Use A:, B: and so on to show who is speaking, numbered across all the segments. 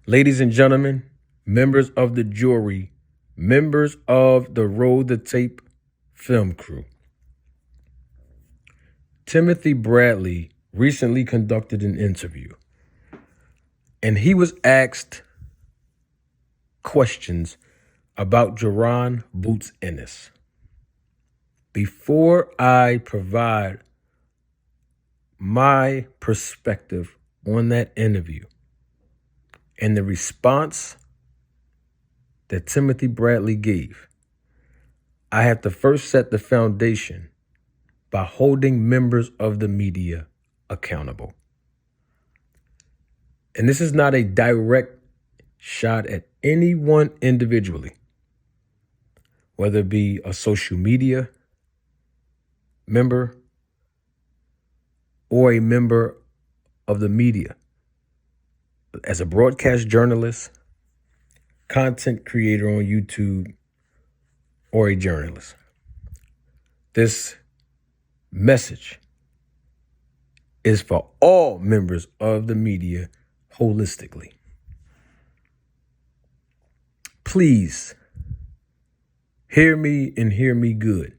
A: Ladies and gentlemen, members of the jury, members of the Roll the Tape film crew, Timothy Bradley recently conducted an interview, and he was asked questions about Jaron Boots Ennis. Before I provide my perspective on that interview and the response that Timothy Bradley gave, I have to first set the foundation by holding members of the media accountable. And this is not a direct shot at anyone individually, whether it be a social media member or a member of the media. As a broadcast journalist, content creator on YouTube, or a journalist, this message is for all members of the media holistically. Please hear me and hear me good.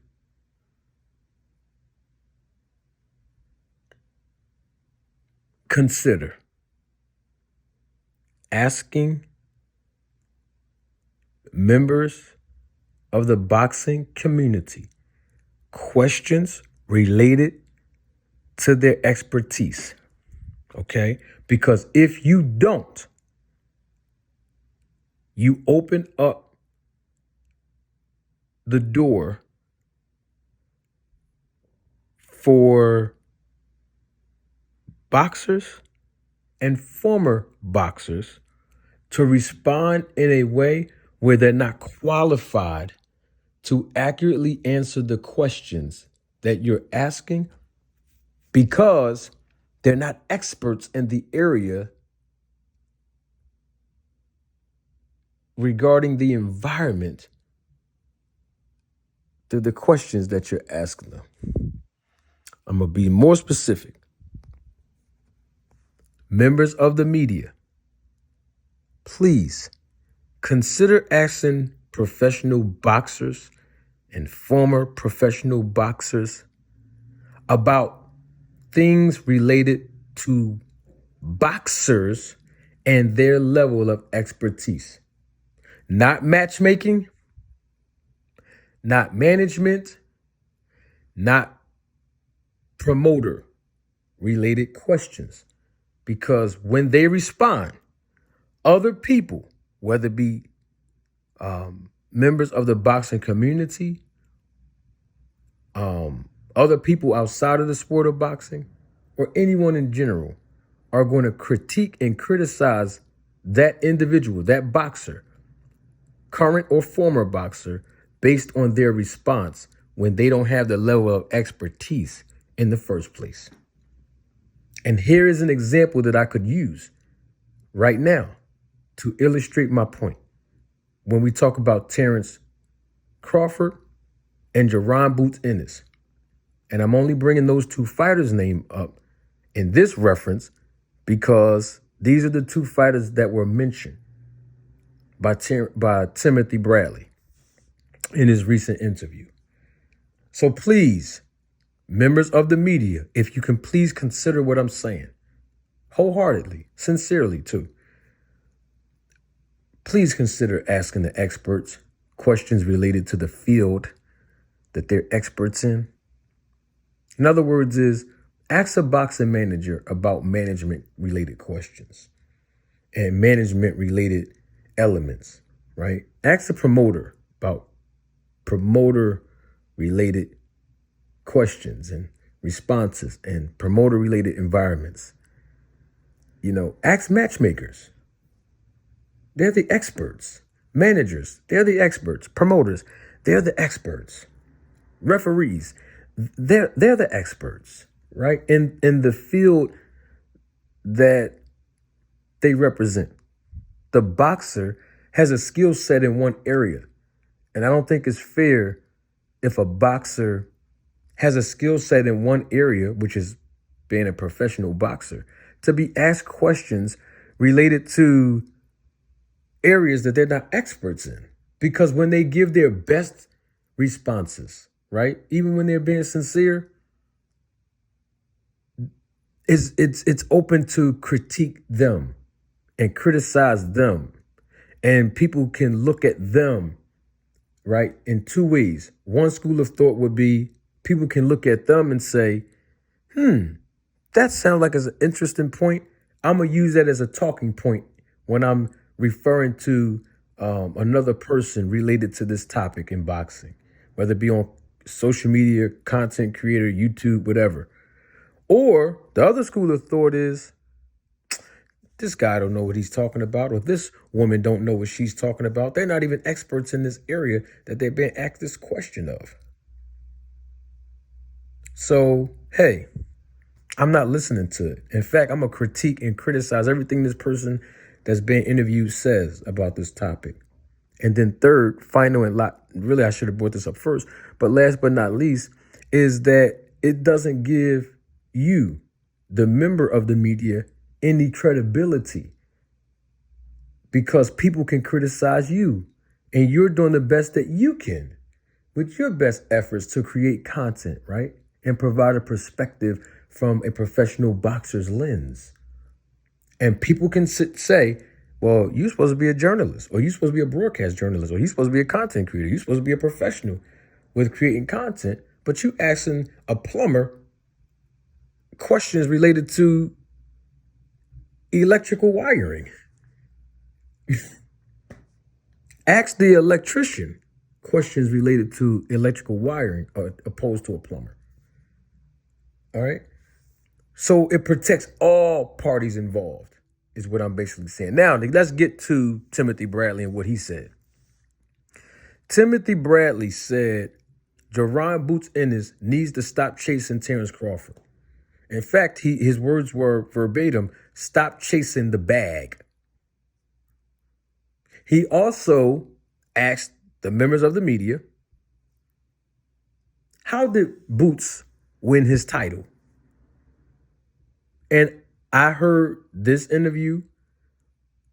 A: Consider asking members of the boxing community questions related to their expertise, okay? Because if you don't, you open up the door for boxers and former boxers to respond in a way where they're not qualified to accurately answer the questions that you're asking because they're not experts in the area regarding the environment to the questions that you're asking them. I'm going to be more specific. Members of the media, please consider asking professional boxers and former professional boxers about things related to boxers and their level of expertise. Not matchmaking, not management, not promoter related questions. Because when they respond, other people, whether it be members of the boxing community, other people outside of the sport of boxing, or anyone in general, are going to critique and criticize that individual, that boxer, current or former boxer, based on their response when they don't have the level of expertise in the first place. And here is an example that I could use right now to illustrate my point. When we talk about Terence Crawford and Jaron Boots Ennis, and I'm only bringing those two fighters' name up in this reference because these are the two fighters that were mentioned by Timothy Bradley in his recent interview. So please, members of the media, if you can please consider what I'm saying, wholeheartedly, sincerely too. Please consider asking the experts questions related to the field that they're experts in. In other words, ask a boxing manager about management-related questions and management-related elements, right? Ask a promoter about promoter-related questions and responses and promoter-related environments. Ask matchmakers. They're the experts. Managers, they're the experts. Promoters, they're the experts. Referees, they're the experts, right? In the field that they represent. The boxer has a skill set in one area. And I don't think it's fair if a boxer has a skill set in one area, which is being a professional boxer, to be asked questions related to areas that they're not experts in. Because when they give their best responses, right, even when they're being sincere, it's open to critique them and criticize them. And people can look at them, right, in two ways. One school of thought would be people can look at them and say, that sounds like an interesting point. I'm going to use that as a talking point when I'm referring to another person related to this topic in boxing, whether it be on social media, content creator, YouTube, whatever. Or the other school of thought is, this guy don't know what he's talking about, or this woman don't know what she's talking about. They're not even experts in this area that they're being asked this question of. So, hey, I'm not listening to it. In fact, I'm going to critique and criticize everything this person that's being interviewed says about this topic. And then third, final, and really I should have brought this up first, but last but not least, is that it doesn't give you, the member of the media, any credibility, because people can criticize you and you're doing the best that you can with your best efforts to create content, right? And provide a perspective from a professional boxer's lens. And people can say, well, you're supposed to be a journalist, or you're supposed to be a broadcast journalist, or you're supposed to be a content creator. You're supposed to be a professional with creating content, but you asking a plumber questions related to electrical wiring. Ask the electrician questions related to electrical wiring opposed to a plumber. All right? So it protects all parties involved, is what I'm basically saying. Now, let's get to Timothy Bradley and what he said. Timothy Bradley said, Jaron Boots Ennis needs to stop chasing Terence Crawford. In fact, his words were verbatim, stop chasing the bag. He also asked the members of the media, how did Boots win his title? And I heard this interview,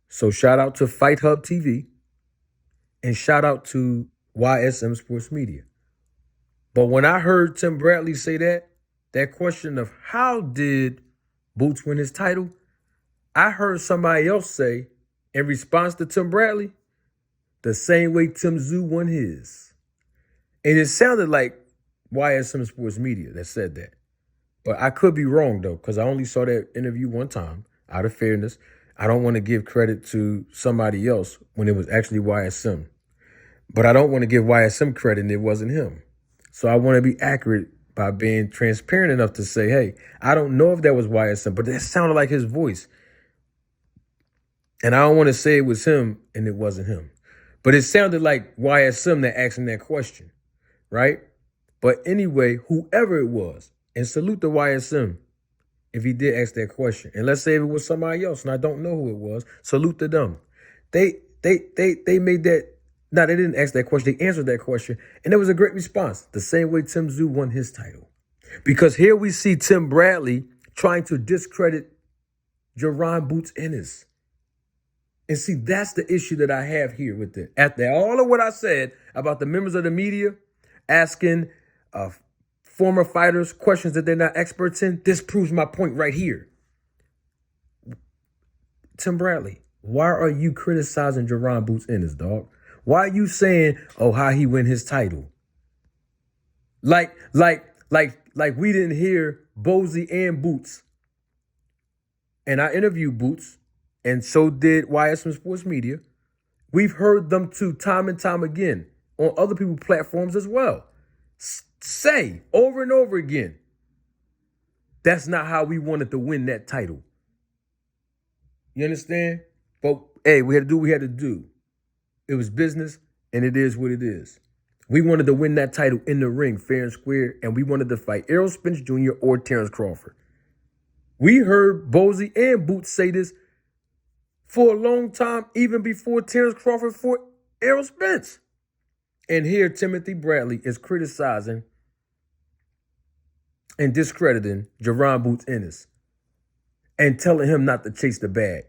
A: so shout out to Fight Hub TV and shout out to YSM Sports Media. But when I heard Tim Bradley say that question of how did Boots win his title, I heard somebody else say in response to Tim Bradley, the same way Tim Tszyu won his. And it sounded like YSM Sports Media that said that. But I could be wrong, though, because I only saw that interview one time. Out of fairness, I don't want to give credit to somebody else when it was actually YSM. But I don't want to give YSM credit and it wasn't him. So I want to be accurate by being transparent enough to say, hey, I don't know if that was YSM, but that sounded like his voice. And I don't want to say it was him and it wasn't him. But it sounded like YSM that asked him that question, right? But anyway, whoever it was, and salute to YSM if he did ask that question. And let's say if it was somebody else and I don't know who it was, salute to them. They made that, no, they didn't ask that question. They answered that question. And it was a great response. The same way Tim Tszyu won his title. Because here we see Tim Bradley trying to discredit Jaron Boots Ennis. And see, that's the issue that I have here with it. After all of what I said about the members of the media asking former fighters questions that they're not experts in, this proves my point right here. Tim Bradley, why are you criticizing Jaron Boots Ennis, dog? Why are you saying, oh, how he win his title? Like we didn't hear Bozy and Boots. And I interviewed Boots, and so did YSM Sports Media. We've heard them two time and time again on other people's platforms as well. Say over and over again, that's not how we wanted to win that title. You understand? But hey, we had to do what we had to do. It was business, and it is what it is. We wanted to win that title in the ring, fair and square, and we wanted to fight Errol Spence Jr. or Terence Crawford. We heard Bozy and Boots say this for a long time, even before Terence Crawford fought Errol Spence. And here Timothy Bradley is criticizing and discrediting Jaron Boots Ennis and telling him not to chase the bag.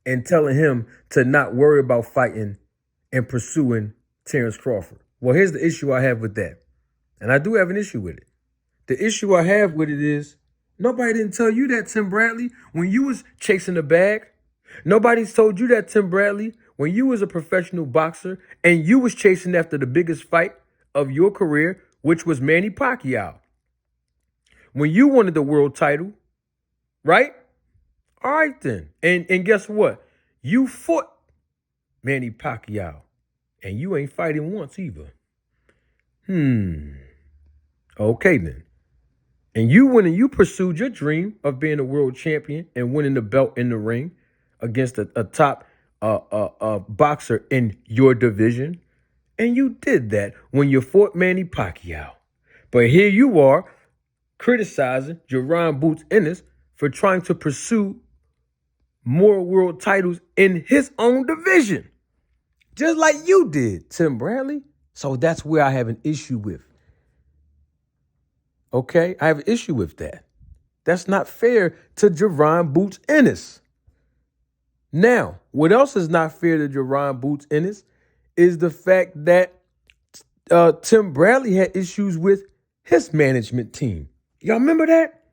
A: and telling him to not worry about fighting and pursuing Terence Crawford. Well, here's the issue I have with that. And I do have an issue with it. The issue I have with it is nobody didn't tell you that, Tim Bradley, when you was chasing the bag. Nobody's told you that, Tim Bradley, when you was a professional boxer and you was chasing after the biggest fight of your career, which was Manny Pacquiao. When you wanted the world title, right? All right then. And guess what? You fought Manny Pacquiao. And you ain't fighting once either. Okay then. And you went and you pursued your dream of being a world champion and winning the belt in the ring against a top boxer in your division. And you did that when you fought Manny Pacquiao. But here you are criticizing Jaron Boots Ennis for trying to pursue more world titles in his own division. Just like you did, Tim Bradley. So that's where I have an issue with. Okay? I have an issue with that. That's not fair to Jaron Boots Ennis. Now, what else is not fair to Jaron Boots Ennis is the fact that Tim Bradley had issues with his management team. Y'all remember that?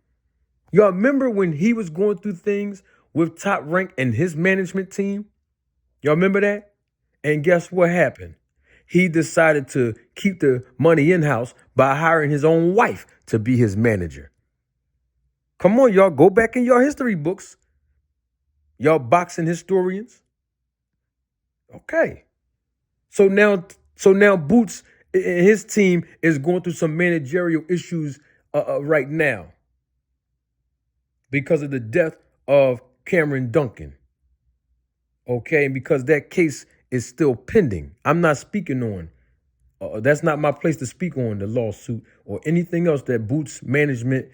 A: Y'all remember when he was going through things with Top Rank and his management team? Y'all remember that? And guess what happened? He decided to keep the money in-house by hiring his own wife to be his manager. Come on, y'all. Go back in your history books. Y'all boxing historians. Okay. So now Boots and his team is going through some managerial issues right now because of the death of Cameron Duncan. Okay, and because that case is still pending. I'm not speaking on, that's not my place to speak on the lawsuit or anything else that Boots management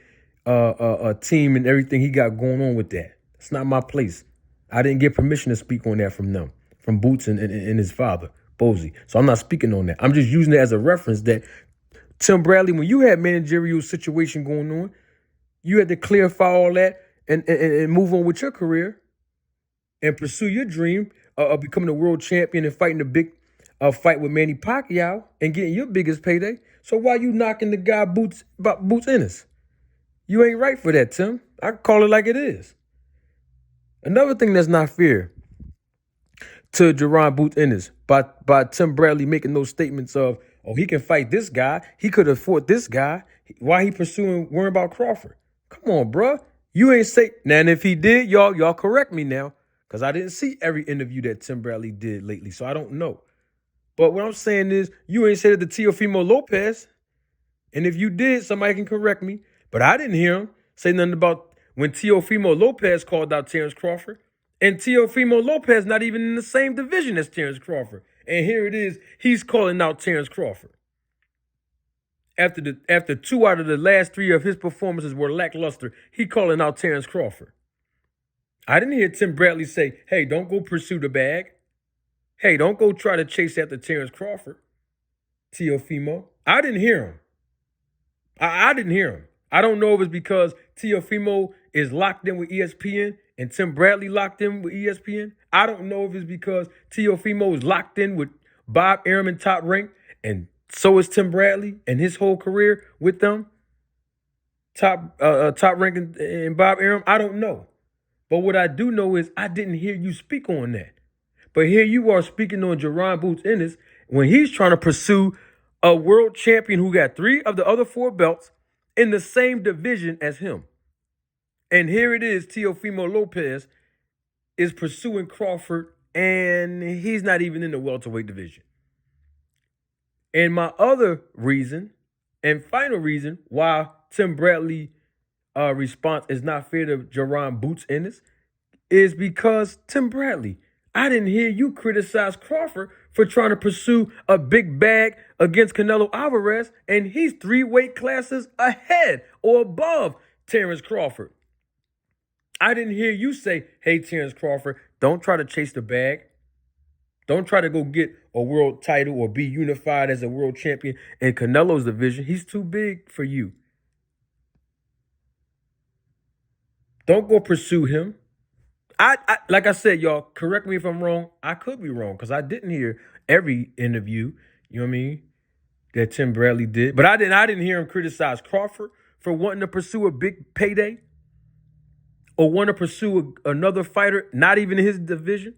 A: team and everything he got going on with that. It's not my place. I didn't get permission to speak on that from them, from Boots and his father, Bozy. So I'm not speaking on that. I'm just using it as a reference that Tim Bradley, when you had managerial situation going on, you had to clarify all that and move on with your career and pursue your dream of becoming a world champion and fighting the big fight with Manny Pacquiao and getting your biggest payday. So why you knocking the guy Boots Ennis? You ain't right for that, Tim. I call it like it is. Another thing that's not fair to Jaron Boots Ennis by Tim Bradley making those statements of, oh, he can fight this guy. He could have fought this guy. Why he worrying about Crawford? Come on, bruh. You ain't say. Now, and if he did, y'all correct me now. Because I didn't see every interview that Tim Bradley did lately, so I don't know. But what I'm saying is, you ain't said it to Teofimo Lopez. And if you did, somebody can correct me. But I didn't hear him say nothing about when Teofimo Lopez called out Terence Crawford. And Teofimo Lopez not even in the same division as Terence Crawford. And here it is, he's calling out Terence Crawford. After 2 out of the last 3 of his performances were lackluster, he calling out Terence Crawford. I didn't hear Tim Bradley say, hey, don't go pursue the bag. Hey, don't go try to chase after Terence Crawford, Teofimo. I didn't hear him. I didn't hear him. I don't know if it's because Teofimo is locked in with ESPN and Tim Bradley locked in with ESPN. I don't know if it's because Teofimo is locked in with Bob Arum and Top Rank, and so is Tim Bradley and his whole career with them. Top Rank and Bob Arum. I don't know. But what I do know is I didn't hear you speak on that. But here you are speaking on Jaron Boots Ennis when he's trying to pursue a world champion who got 3 of the other 4 belts in the same division as him. And here it is, Teofimo Lopez is pursuing Crawford, and he's not even in the welterweight division. And my other reason and final reason why Tim Bradley response is not fair to Jaron Boots Ennis is because, Tim Bradley, I didn't hear you criticize Crawford for trying to pursue a big bag against Canelo Alvarez, and he's 3 weight classes ahead or above Terence Crawford. I didn't hear you say, hey, Terence Crawford, don't try to chase the bag. Don't try to go get a world title or be unified as a world champion in Canelo's division. He's too big for you. Don't go pursue him. Like I said, y'all, correct me if I'm wrong. I could be wrong because I didn't hear every interview, you know what I mean, that Tim Bradley did. But I didn't hear him criticize Crawford for wanting to pursue a big payday or want to pursue another fighter, not even in his division.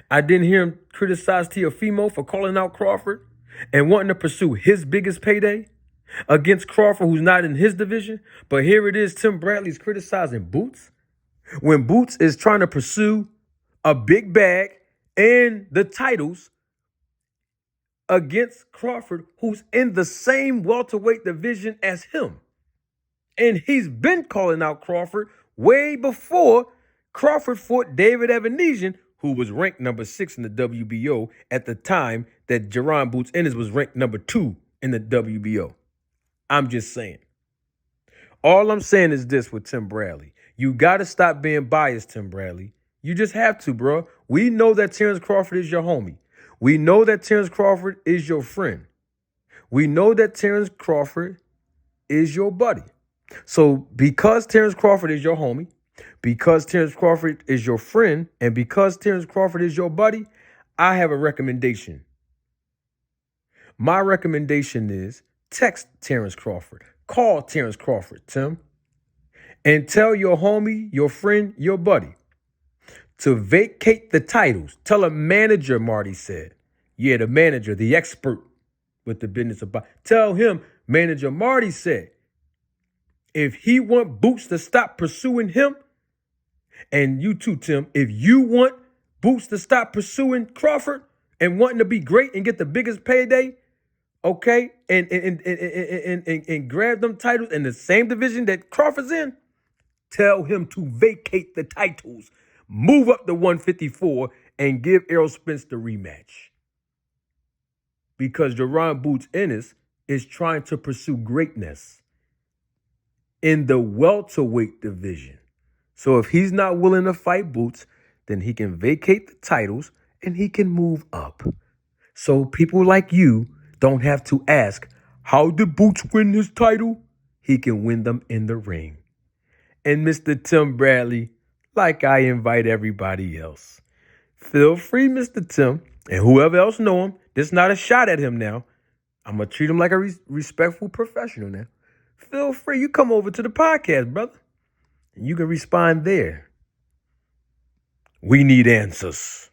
A: I didn't hear him criticize Teofimo for calling out Crawford and wanting to pursue his biggest payday against Crawford, who's not in his division. But here it is, Tim Bradley's criticizing Boots when Boots is trying to pursue a big bag and the titles against Crawford, who's in the same welterweight division as him. And he's been calling out Crawford way before Crawford fought David Evanesian, who was ranked number 6 in the WBO at the time that Jaron Boots Ennis was ranked number 2 in the WBO. I'm just saying. All I'm saying is this with Tim Bradley. You got to stop being biased, Tim Bradley. You just have to, bro. We know that Terence Crawford is your homie. We know that Terence Crawford is your friend. We know that Terence Crawford is your buddy. So because Terence Crawford is your homie, because Terence Crawford is your friend, and because Terence Crawford is your buddy, I have a recommendation. My recommendation is text Terence Crawford. Call Terence Crawford, Tim, and tell your homie, your friend, your buddy to vacate the titles. Tell a manager, Marty said. Yeah, the manager, the expert with the business about. Tell him, manager Marty said, if he want Boots to stop pursuing him, and you too, Tim, if you want Boots to stop pursuing Crawford and wanting to be great and get the biggest payday, okay, and grab them titles in the same division that Crawford's in, tell him to vacate the titles, move up to 154, and give Errol Spence the rematch. Because Jaron Boots Ennis is trying to pursue greatness in the welterweight division. So if he's not willing to fight Boots, then he can vacate the titles and he can move up. So people like you don't have to ask, how did Boots win his title? He can win them in the ring. And Mr. Tim Bradley, like I invite everybody else, feel free, Mr. Tim, and whoever else know him, this is not a shot at him now. I'm going to treat him like a respectful professional now. Feel free, you come over to the podcast, brother, and you can respond there. We need answers.